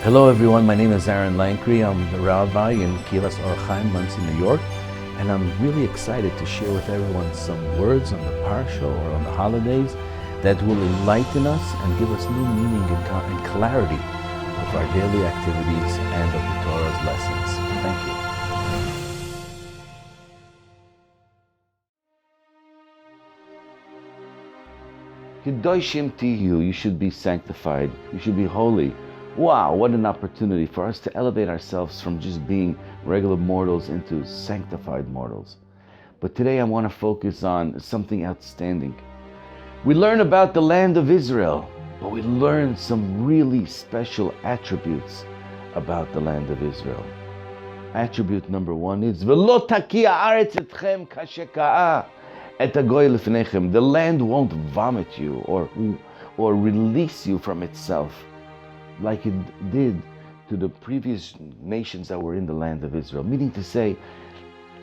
Hello everyone, my name is Rabbi Lankry. I'm the rabbi in Kilas Or Chaim, Monsey, New York, and I'm really excited to share with everyone some words on the Parsha or on the holidays that will enlighten us and give us new meaning and clarity of our daily activities and of the Torah's lessons. Thank you. Kedoshim tihu, you should be sanctified, you should be holy. Wow, what an opportunity for us to elevate ourselves from just being regular mortals into sanctified mortals. But today I want to focus on something outstanding. We learn about the land of Israel, but we learn some really special attributes about the land of Israel. Attribute number one is V'lo takia haaretz etchem kasheka'a et hagoy lefnechem. The land won't vomit you or release you from itself, like it did to the previous nations that were in the land of Israel. Meaning to say,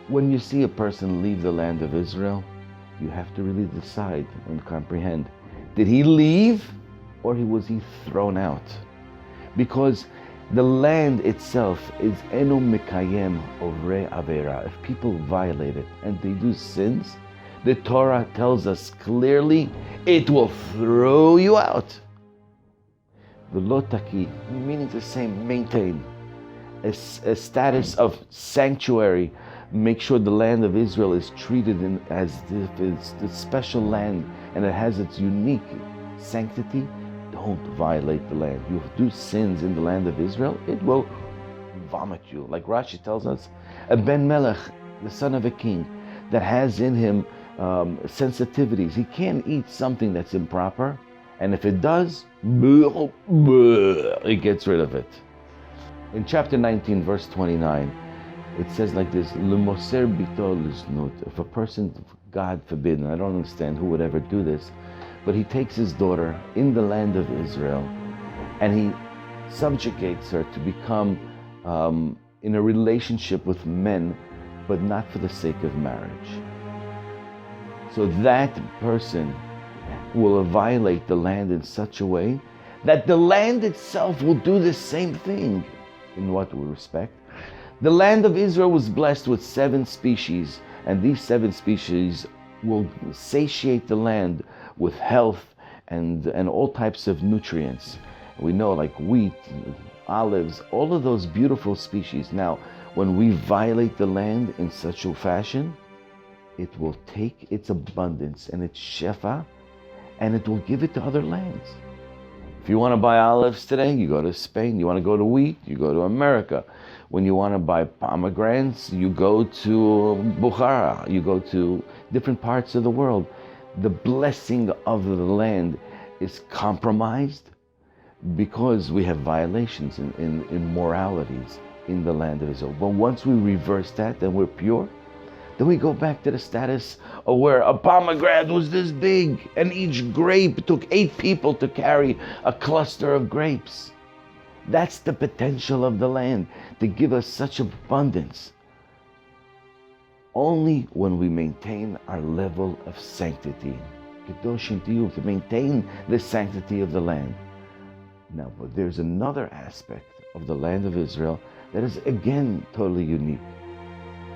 when you see a person leave the land of Israel, you have to really decide and comprehend. Did he leave or was he thrown out? Because the land itself is eno mekayem ovre avera. If people violate it and they do sins, the Torah tells us clearly, it will throw you out. Velotaki, meaning to say maintain a status of sanctuary. Make sure the land of Israel is treated as if it's the special land and it has its unique sanctity. Don't violate the land. You do sins in the land of Israel, it will vomit you. Like Rashi tells us, a Ben Melech, the son of a king, that has in him sensitivities. He can't eat something that's improper. And if it does, it gets rid of it. In chapter 19, verse 29, it says like this, L'moser bito l'znut. If a person, God forbid, and I don't understand who would ever do this, but he takes his daughter in the land of Israel and he subjugates her to become in a relationship with men, but not for the sake of marriage. So that person will violate the land in such a way that the land itself will do the same thing. In what respect? The land of Israel was blessed with 7 species, and these 7 species will satiate the land with health and all types of nutrients. We know, like wheat, olives, all of those beautiful species. Now, when we violate the land in such a fashion, it will take its abundance and its shefa, and it will give it to other lands. If you want to buy olives today, you go to Spain. You want to go to wheat, you go to America. When you want to buy pomegranates, you go to Bukhara, you go to different parts of the world. The blessing of the land is compromised because we have violations in moralities in the land of Israel. But once we reverse that, then we're pure. Then we go back to the status of where a pomegranate was this big and each grape took 8 people to carry a cluster of grapes. That's the potential of the land, to give us such abundance. Only when we maintain our level of sanctity. Kedoshim tihu, to maintain the sanctity of the land. Now, but there's another aspect of the land of Israel that is again totally unique.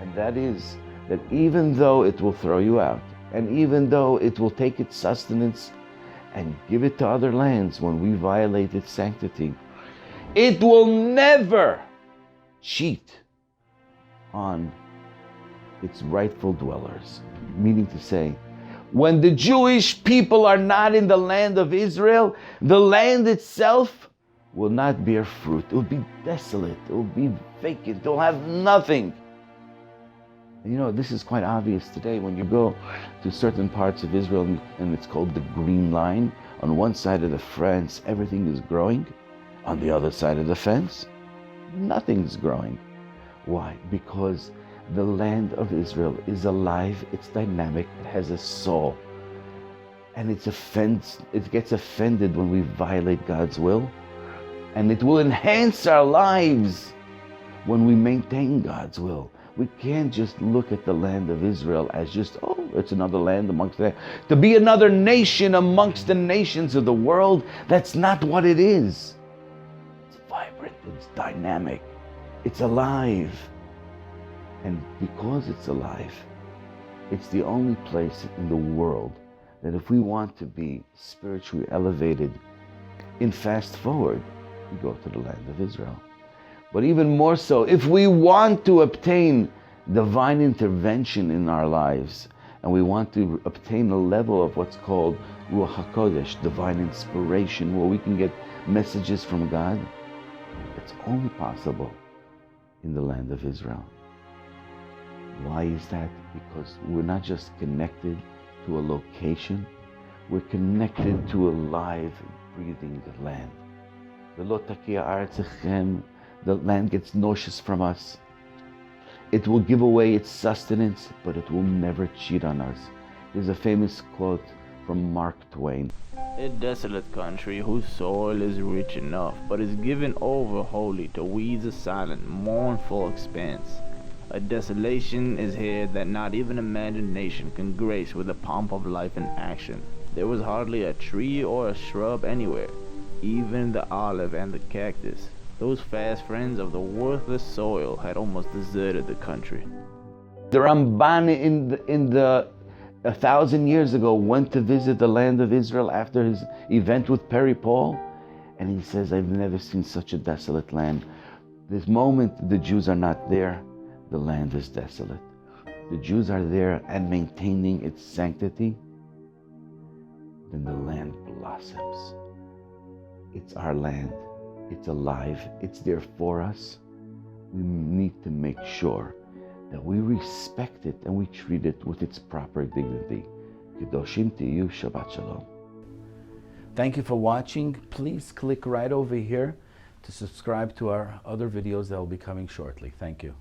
And that is that even though it will throw you out, and even though it will take its sustenance and give it to other lands when we violate its sanctity, it will never cheat on its rightful dwellers. Meaning to say, when the Jewish people are not in the land of Israel, the land itself will not bear fruit. It will be desolate. It will be vacant. It will have nothing. You know, this is quite obvious today when you go to certain parts of Israel and it's called the Green Line. On one side of the fence, everything is growing. On the other side of the fence, nothing's growing. Why? Because the land of Israel is alive, it's dynamic, it has a soul. And it gets offended when we violate God's will. And it will enhance our lives when we maintain God's will. We can't just look at the land of Israel as just, oh, it's another land amongst them. To be another nation amongst the nations of the world, that's not what it is. It's vibrant. It's dynamic. It's alive. And because it's alive, it's the only place in the world that if we want to be spiritually elevated in fast forward, we go to the land of Israel. But even more so, if we want to obtain divine intervention in our lives, and we want to obtain a level of what's called Ruach HaKodesh, divine inspiration, where we can get messages from God, it's only possible in the land of Israel. Why is that? Because we're not just connected to a location, we're connected to a live, breathing land. The land gets nauseous from us. It will give away its sustenance, but it will never cheat on us. There's a famous quote from Mark Twain. A desolate country whose soil is rich enough, but is given over wholly to weeds of silent, mournful expanse. A desolation is here that not even imagination can grace with the pomp of life and action. There was hardly a tree or a shrub anywhere, even the olive and the cactus. Those fast friends of the worthless soil had almost deserted the country. The Ramban in the 1,000 years ago went to visit the land of Israel after his event with Perry Paul, and he says, I've never seen such a desolate land. This moment the Jews are not there, the land is desolate. The Jews are there and maintaining its sanctity, then the land blossoms. It's our land. It's alive. It's there for us. We need to make sure that we respect it and we treat it with its proper dignity. Kedoshim tiyu, Shabbat Shalom. Thank you for watching. Please click right over here to subscribe to our other videos that will be coming shortly. Thank you.